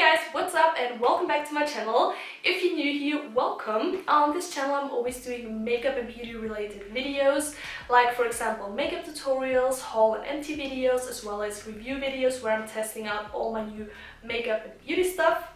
guys, what's up and welcome back to my channel. If you're new here, welcome. On this channel I'm always doing makeup and beauty related videos, like for example makeup tutorials, haul and empty videos, as well as review videos where I'm testing out all my new makeup and beauty stuff.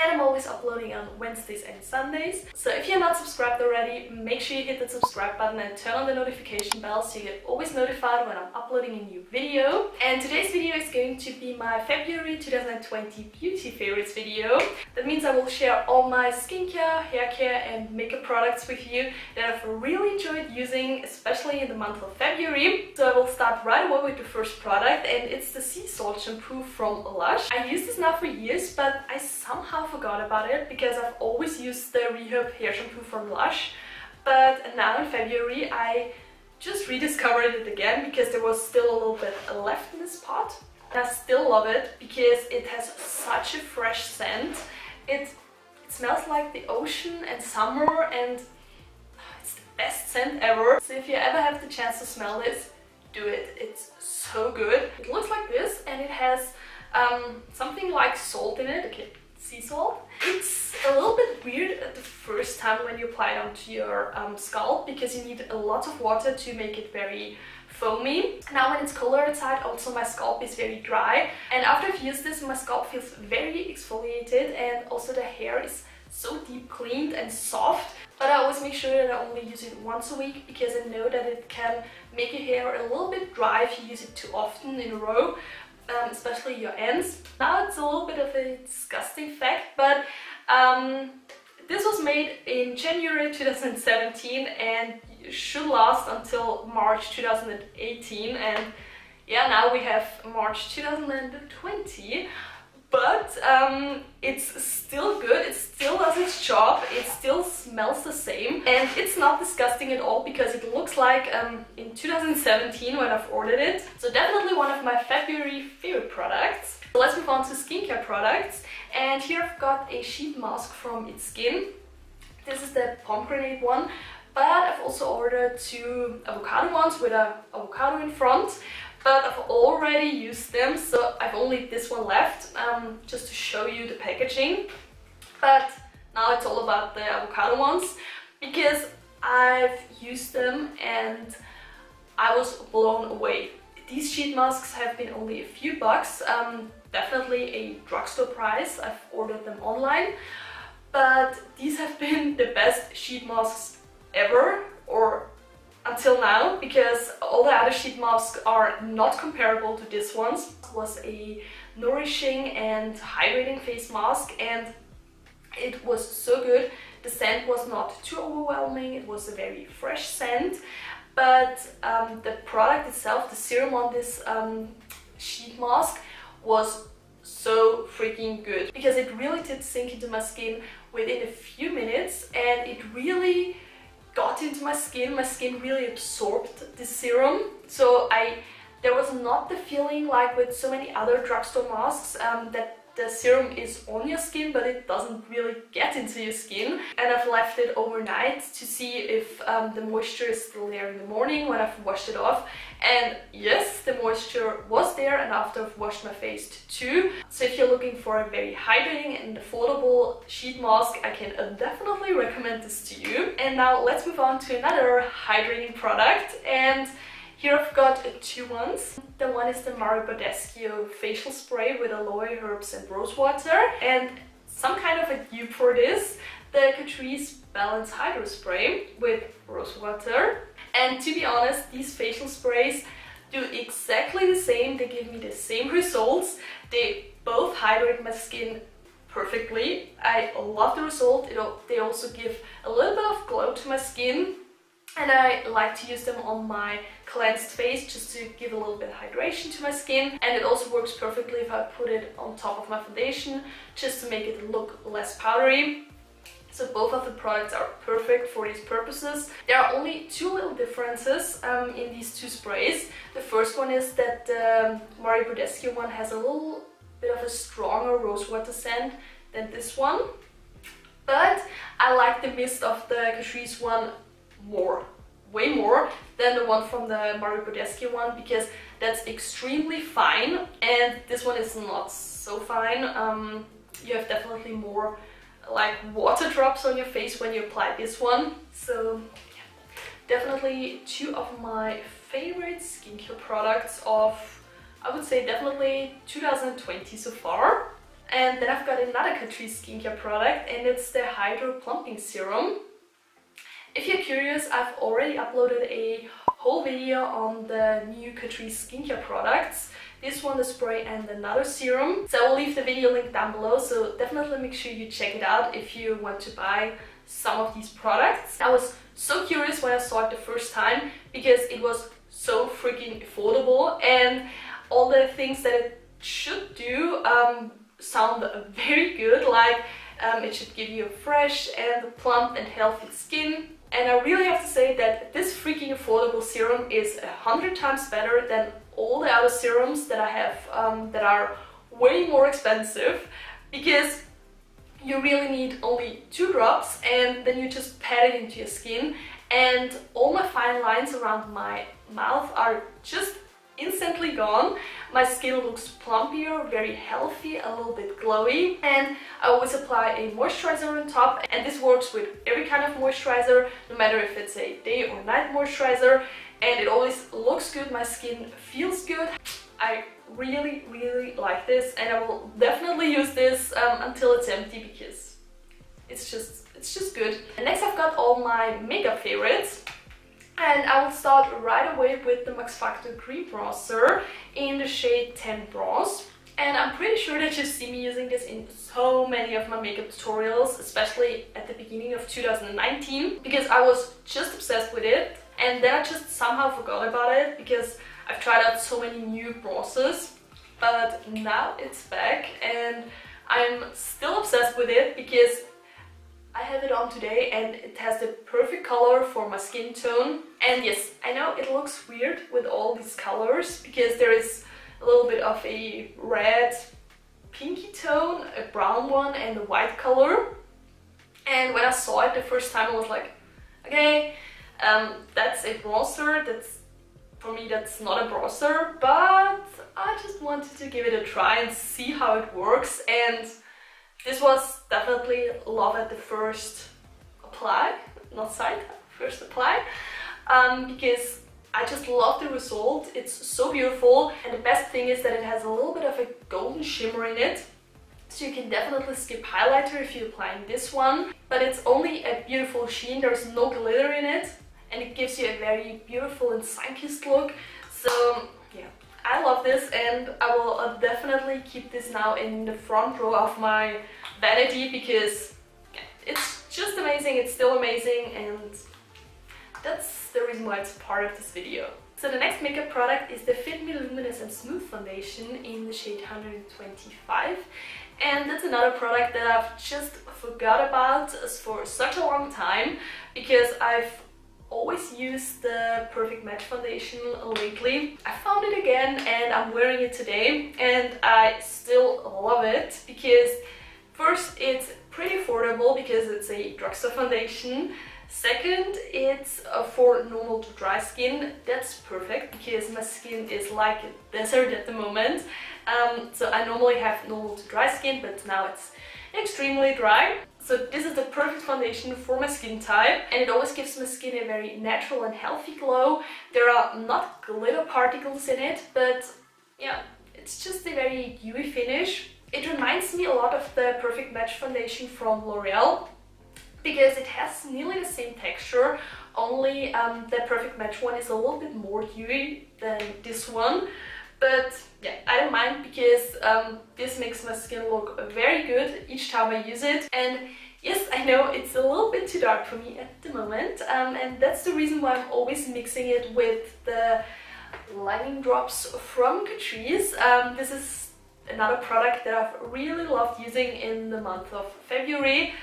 And I'm always uploading on Wednesdays and Sundays. So if you're not subscribed already, make sure you hit that subscribe button and turn on the notification bell so you get always notified when I'm uploading a new video. And today's video is going to be my February 2020 beauty favorites video. That means I will share all my skincare, hair care and makeup products with you that I've really enjoyed using, especially in the month of February. So I will start right away with the first product, and it's the Seasalt shampoo from Lush. I use this now for years, but I somehow forgot about it because I've always used the Rehab hair shampoo from Lush, but now in February I just rediscovered it again because there was still a little bit left in this pot. And I still love it because it has such a fresh scent. It smells like the ocean and summer, and it's the best scent ever. So if you ever have the chance to smell this, do it. It's so good. It looks like this and it has something like salt in it. Okay. Sea salt. It's a little bit weird at the first time when you apply it onto your scalp because you need a lot of water to make it very foamy. Now when it's colder outside, also my scalp is very dry, and after I've used this my scalp feels very exfoliated, and also the hair is so deep cleaned and soft. But I always make sure that I only use it once a week because I know that it can make your hair a little bit dry if you use it too often in a row. Especially your ends. Now it's a little bit of a disgusting fact, but this was made in January 2017 and should last until March 2018, and yeah, now we have March 2020, but it's still good, it still does its job, it still smells the same, and it's not disgusting at all because it looks like in 2017 when I've ordered it. So definitely one of my February favorite products. So let's move on to skincare products, and here I've got a sheet mask from It's Skin. This is the pomegranate one, but I've also ordered two avocado ones with an avocado in front. But I've already used them, so I've only this one left, just to show you the packaging. But now it's all about the avocado ones because I've used them and I was blown away. These sheet masks have been only a few bucks, definitely a drugstore price. I've ordered them online, but these have been the best sheet masks ever, or until now, because all the other sheet masks are not comparable to this one's. It was a nourishing and hydrating face mask and it was so good. The scent was not too overwhelming, it was a very fresh scent, but the product itself, the serum on this sheet mask, was so freaking good because it really did sink into my skin within a few minutes, and it really got into my skin really absorbed the serum. So there was not the feeling like with so many other drugstore masks that the serum is on your skin but it doesn't really get into your skin. And I've left it overnight to see if the moisture is still there in the morning when I've washed it off, and yes, the moisture was there, and after I've washed my face too. So if you're looking for a very hydrating and affordable sheet mask, I can definitely recommend this to you. And now let's move on to another hydrating product, and here I've got two ones. The one is the Badescu facial spray with aloe, herbs and rosewater, and some kind of a dupe for this, the Catrice Balance Hydro Spray with rosewater. And to be honest, these facial sprays do exactly the same. They give me the same results. They both hydrate my skin perfectly. I love the result. They also give a little bit of glow to my skin. And I like to use them on my cleansed face just to give a little bit of hydration to my skin. And it also works perfectly if I put it on top of my foundation just to make it look less powdery. So both of the products are perfect for these purposes. There are only two little differences in these two sprays. The first one is that the Badescu one has a little bit of a stronger rosewater scent than this one. But I like the mist of the Catrice one way more than the one from the Badescu one, because that's extremely fine and this one is not so fine. you have definitely more like water drops on your face when you apply this one. So yeah, definitely two of my favorite skincare products of, I would say, definitely 2020 so far. And then I've got another Catrice skincare product, and it's the Hydro Plumping Serum. If you're curious, I've already uploaded a whole video on the new Catrice skincare products. This one, the spray, and another serum. So I will leave the video link down below, so definitely make sure you check it out if you want to buy some of these products. I was so curious when I saw it the first time because it was so freaking affordable, and all the things that it should do sound very good, like it should give you a fresh and plump and healthy skin. And I really have to say that this freaking affordable serum is 100 times better than all the other serums that I have that are way more expensive, because you really need only 2 drops and then you just pat it into your skin, and all my fine lines around my mouth are just instantly gone. My skin looks plumpier, very healthy, a little bit glowy, and I always apply a moisturizer on top, and this works with every kind of moisturizer, no matter if it's a day or night moisturizer, and it always looks good, my skin feels good. I really like this, and I will definitely use this until it's empty, because it's just good. And next I've got all my makeup favorites. And I will start right away with the Factor Preprocessor in the shade 10 Bronze. And I'm pretty sure that you see me using this in so many of my makeup tutorials, especially at the beginning of 2019, because I was just obsessed with it, and then I just somehow forgot about it because I've tried out so many new bronzers. But now it's back and I'm still obsessed with it because I have it on today and it has the perfect color for my skin tone. And yes, I know it looks weird with all these colors because there is a little bit of a red pinky tone, a brown one, and a white color. And when I saw it the first time, I was like, okay, that's a bronzer. For me, that's not a bronzer, but I just wanted to give it a try and see how it works. And this was definitely love at the first apply, not sight, first apply, because I just love the result. It's so beautiful, and the best thing is that it has a little bit of a golden shimmer in it, so you can definitely skip highlighter if you're applying this one, but it's only a beautiful sheen, there's no glitter in it, and it gives you a very beautiful and sun-kissed look. So yeah, I love this, and I will definitely keep this now in the front row of my vanity because it's just amazing, it's still amazing, and that's the reason why it's part of this video. So the next makeup product is the Fit Me Luminous and Smooth Foundation in the shade 125, and that's another product that I've just forgot about for such a long time because I've always used the Perfect Match foundation lately. I found it again and I'm wearing it today, and I still love it because first, it's pretty affordable because it's a drugstore foundation. Second, it's for normal to dry skin. That's perfect because my skin is like a desert at the moment. So I normally have normal to dry skin, but now it's extremely dry. So this is the perfect foundation for my skin type, and it always gives my skin a very natural and healthy glow. There are not glitter particles in it, but yeah, it's just a very dewy finish. It reminds me a lot of the Perfect Match foundation from L'Oreal because it has nearly the same texture, only the Perfect Match one is a little bit more dewy than this one. But yeah, I don't mind because this makes my skin look very good each time I use it. And yes, I know it's a little bit too dark for me at the moment, and that's the reason why I'm always mixing it with the Lightening drops from Catrice. This is another product that I've really loved using in the month of February,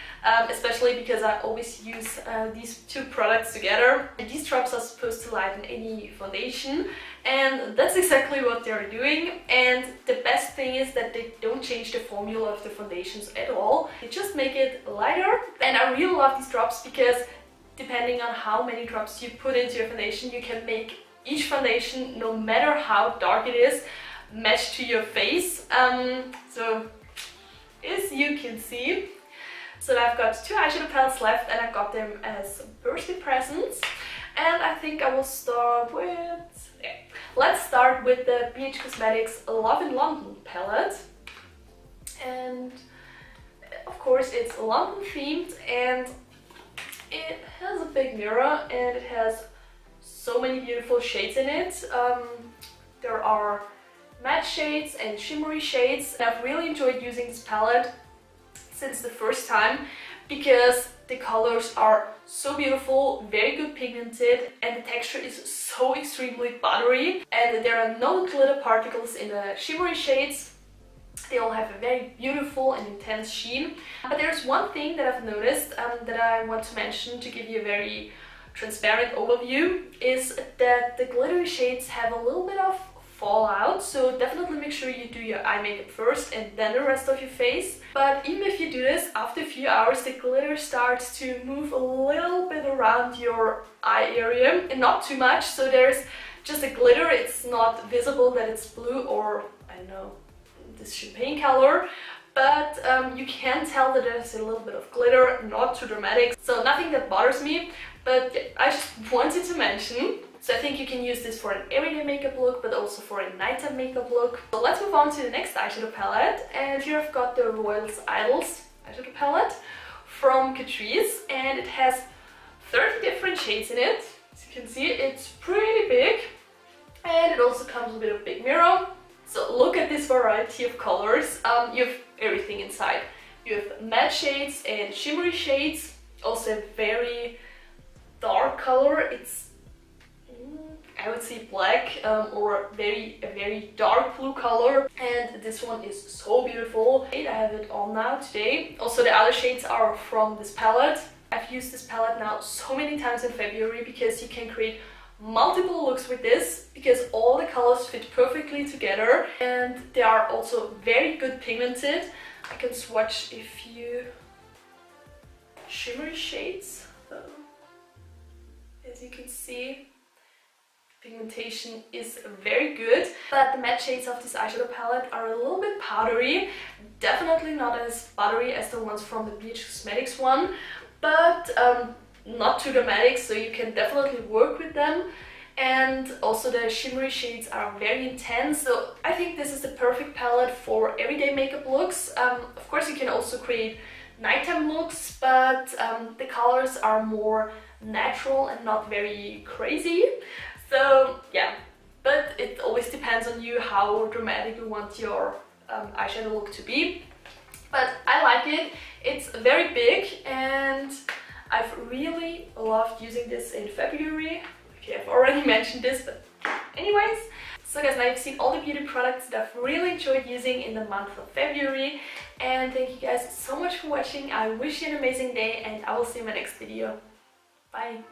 especially because I always use these two products together. And these drops are supposed to lighten any foundation, and that's exactly what they're doing. And the best thing is that they don't change the formula of the foundations at all. They just make it lighter, and I really love these drops because depending on how many drops you put into your foundation, you can make each foundation, no matter how dark it is, match to your face. So it's you can see. So I've got 2 eyeshadow palettes left and I got them as birthday presents. And I think I will start with... let's start with the BH Cosmetics Love in London palette. And of course it's London themed, and it has a big mirror and it has so many beautiful shades in it. There are matte shades and shimmery shades. I've really enjoyed using this palette since the first time because the colors are so beautiful, very good pigmented, and the texture is so extremely buttery, and there are no glitter particles in the shimmery shades. They all have a very beautiful and intense sheen. But there's one thing that I've noticed that I want to mention to give you a very transparent overview, is that the glittery shades have a little bit of fallout, so definitely make sure you do your eye makeup first and then the rest of your face. But even if you do this, after a few hours the glitter starts to move a little bit around your eye area, and not too much, so there's just a glitter. It's not visible that it's blue or, I don't know, this champagne color, but you can tell that there's a little bit of glitter, not too dramatic, so nothing that bothers me. But yeah, I just wanted to mention. So I think you can use this for an everyday makeup look, but also for a nighttime makeup look. So let's move on to the next eyeshadow palette, and here I've got the Royals Idols eyeshadow palette from Catrice, and it has 30 different shades in it. As you can see, it's pretty big, and it also comes with a big mirror. So look at this variety of colors. You have everything inside. You have matte shades and shimmery shades, also a very dark color. It's, I would say, black or a very dark blue color, and this one is so beautiful. I have it on now today. Also the other shades are from this palette. I've used this palette now so many times in February because you can create multiple looks with this, because all the colors fit perfectly together and they are also very good pigmented. I can swatch a few shimmery shades. As you can see, pigmentation is very good, but the matte shades of this eyeshadow palette are a little bit powdery. Definitely not as buttery as the ones from the BH Cosmetics one, but not too dramatic, so you can definitely work with them. And also the shimmery shades are very intense, so I think this is the perfect palette for everyday makeup looks. Of course you can also create nighttime looks, but the colors are more natural and not very crazy. So yeah, but it always depends on you how dramatic you want your eyeshadow look to be. But I like it. It's very big and I've really loved using this in February. Okay, I've already mentioned this, but anyways. So guys, now you've seen all the beauty products that I've really enjoyed using in the month of February. And thank you guys so much for watching. I wish you an amazing day and I will see you in my next video. Bye!